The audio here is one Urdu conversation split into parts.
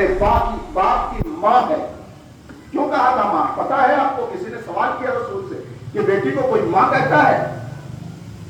اپنے باپ کی ماں ہے. کیوں کہا تھا ماں؟ پتا ہے آپ کو؟ کسی نے سوال کیا رسول سے کہ بیٹی کو کوئی ماں کہتا ہے؟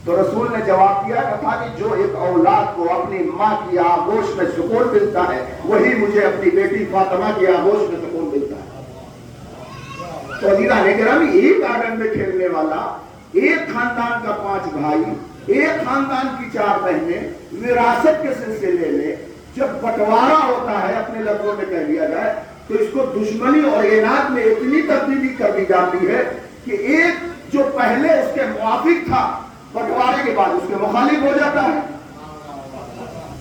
تو رسول نے جواب دیا تھا کہ جو ایک اولاد کو اپنی ماں کی آغوش میں سکون ملتا ہے وہی مجھے اپنی بیٹی فاطمہ کی آغوش میں سکون ملتا ہے. تو عزیزان گرامی، ایک آنگن میں کھیلنے والا، ایک خاندان کا 5 بھائی، ایک خاندان کی 4 بہنیں، وراثت کے سلسلے میں جب بٹوارا ہوتا ہے، اپنے لفظوں میں کہہ دیا جائے تو اس کو دشمنی اور اعناد میں اتنی تبدیلی کر دی جاتی ہے کہ ایک جو پہلے اس کے موافق تھا بٹوارے کے بعد اس کے مخالف ہو جاتا ہے.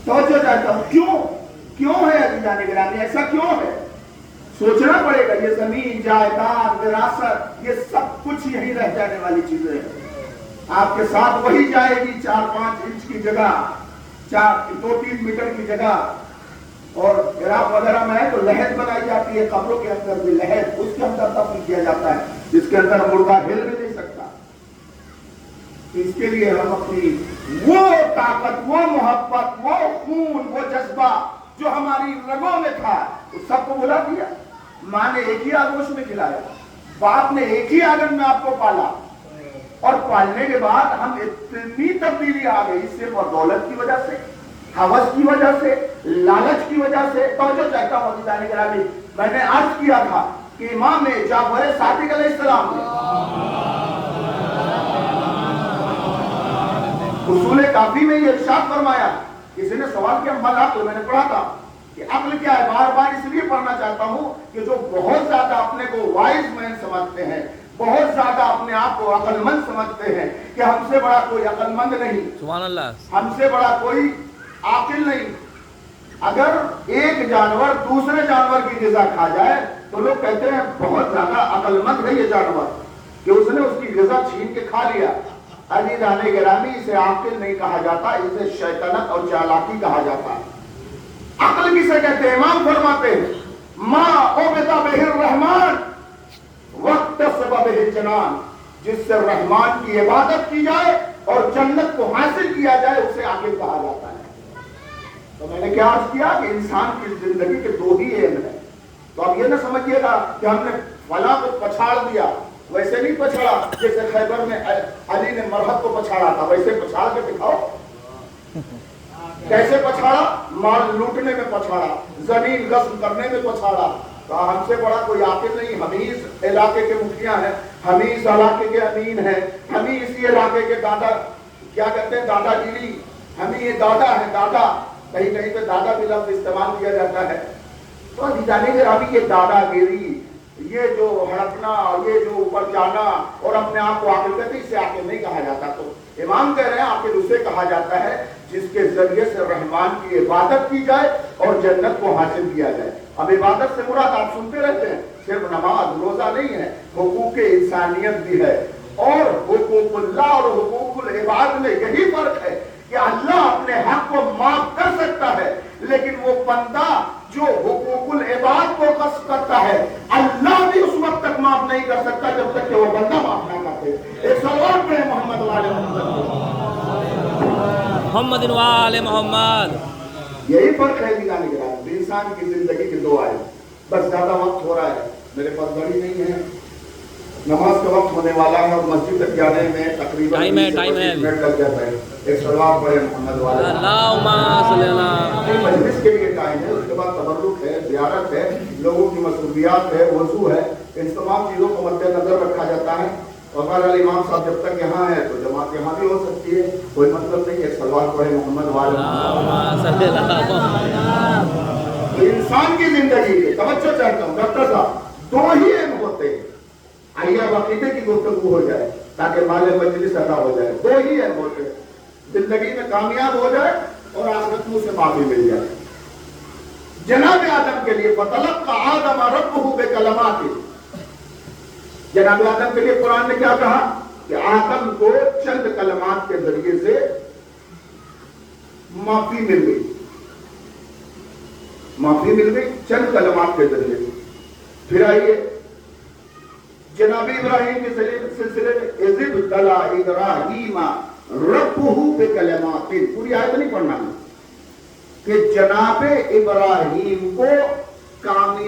توجہ چاہتا ہوں، کیوں ہے عزیزان گرامی؟ ایسا کیوں ہے؟ سوچنا پڑے گا. یہ زمین، جائیداد، وراثت، یہ سب کچھ یہی رہ جانے والی چیزیں ہیں. آپ کے ساتھ وہی جائے گی 4-5 انچ کی جگہ، 2-3 میٹر کی جگہ. اور عراق وغیرہ میں ہے تو لحد بنائی جاتی ہے، قبروں کے اندر بھی لحد، اس کے اندر دفن کیا جاتا ہے جس کے اندر مردہ ہل بھی نہیں سکتا. اس کے لیے ہم اپنی وہ طاقت، وہ محبت، وہ خون، وہ جذبہ جو ہماری رگوں میں تھا اس سب کو بلا دیا. ماں نے ایک ہی آغوش میں کھلایا، باپ نے ایک ہی آنگن میں آپ کو پالا، اور پالنے کے بعد ہم اتنی تبدیلی آ گئی صرف اور دولت کی وجہ سے، ہوس کی وجہ سے، لالچ کی وجہ سے. توجہ چاہتا ہوں عزیزان گرامی، میں نے عرض کیا تھا کہ امام جعفر صادق علیہ السلام نے اصول کافی میں یہ ارشاد فرمایا. کسی نے سوال کیا ملا تو میں نے پڑھا تھا کہ عقل کیا ہے. بار بار اس لیے پڑھنا چاہتا ہوں کہ جو بہت زیادہ اپنے کو وائز مین سمجھتے ہیں، بہت زیادہ اپنے آپ کو عقل مند سمجھتے ہیں کہ ہم سے بڑا کوئی عقل مند نہیں، سبحان اللہ، ہم سے بڑا کوئی عاقل نہیں. اگر ایک جانور دوسرے جانور کی غذا کھا جائے تو لوگ کہتے ہیں بہت زیادہ عقل مند ہے یہ جانور کہ اس نے اس کی غذا چھین کے کھا لیا. عزیزان گرامی، اسے عاقل نہیں کہا جاتا، اسے شیطنت اور چالاکی کہا جاتا ہے. عقل کسے کہتے ہیں؟ امام فرماتے ہیں ما عبد بہ الرحمن واکتسب بہ الجنان، جس سے رحمان کی عبادت کی جائے اور جنت کو حاصل کیا جائے اسے عاقل کہا جاتا ہے. تو میں نے کیا عرض کیا کہ انسان کی زندگی کے 2 ہی ایم ہیں. تو اب یہ نہ سمجھیے گا کہ ہم نے فلاں کو پچھاڑ دیا، ویسے نہیں پچھاڑا جیسے خیبر میں علی نے مرہد کو پچھاڑا تھا، ویسے پچھاڑ کے دکھاؤ. کیسے پچھاڑا؟ مال لوٹنے میں پچھاڑا، زمین غصب کرنے میں پچھاڑا. تو ہم سے بڑا کوئی عاقل نہیں. حمیز علاقے کے مکھیا ہیں، حمیز علاقے کے امین ہیں، ہمیں اسی علاقے کے دادا، کیا کہتے ہیں، دادا گیری. ہمیں یہ دادا ہے، دادا، کہیں کہیں پہ دادا بھی لفظ استعمال کیا جاتا ہے. تو عزیزان گرامی، یہ دادا گیری، یہ جو ہڑپنا، یہ جو اوپر جانا اور اپنے آپ کو عاقل کہتے ہیں، اسے عاقل نہیں کہا جاتا. تو امام کہہ رہے ہیں عاقل اسے کہا جاتا ہے جس کے ذریعے سے رحمان کی عبادت کی جائے اور جنت کو حاصل کیا جائے. اب عبادت سے مراد آپ سنتے رہتے ہیں صرف نماز روزہ نہیں ہے، حقوق انسانیت بھی ہے. اور حقوق اللہ اور حقوق العباد میں یہی فرق ہے کہ اللہ اپنے حق کو معاف کر سکتا ہے، لیکن وہ بندہ جو حقوق العباد کو قصد کرتا ہے اللہ بھی اس وقت تک معاف نہیں کر سکتا جب تک کہ وہ بندہ معاف نہ کرتے. ایک سوال پہ محمد والے محمد وآل محمد. یہی فرق ہے دینا نگران انسان کی زندگی کے 2 آئے. بس زیادہ وقت ہو رہا ہے، میرے پاس گھڑی نہیں ہے، نماز کا وقت ہونے والا ہے اور مسجد تک جانے میں تقریباً 20 منٹ لگ جاتا ہے. ایک سلوات پڑھے محمد والے. اللہم صلی اللہ. مجلس کے لیے ٹائم ہے، اس کے بعد تبرک ہے، زیارت ہے، لوگوں کی مصروفیات ہے، وضو ہے، ان تمام چیزوں کو مد نظر رکھا جاتا ہے. اور ہمارے امام صاحب جب تک یہاں ہے تو جماعت یہاں بھی ہو سکتی ہے، کوئی مطلب نہیں. ایک سلوات پڑھے محمد والے. انسان کی زندگی کے توجہ چاہتا ہوں ڈاکٹر صاحب 2 ہی ایم ہوتے ہیں. آئیے اب عقیدے کی گفتگو ہو جائے تاکہ مال مجلس ادا ہو جائے. 2 ہی ایم ہوتے ہیں، زندگی میں کامیاب ہو جائے اور آخرت میں اسے معافی مل جائے. جناب آدم کے لیے فَتَلَقَّى آدَمَ رَبُّهُ بِكَلِمَاتٍ، جناب آدم کے لیے قرآن نے کیا کہا کہ آدم کو چند کلمات کے ذریعے سے معافی مل گئی. معافی مل گئی چند کلمات کے ذریعے سے. پھر آئیے جناب ابراہیم کے سلسلے میں اِذِ ابْتَلَىٰ إِبْرَاهِيمَ رَبُّهُ بِكَلِمَاتٍ. پوری آیت نہیں پڑھنا کہ جناب ابراہیم کو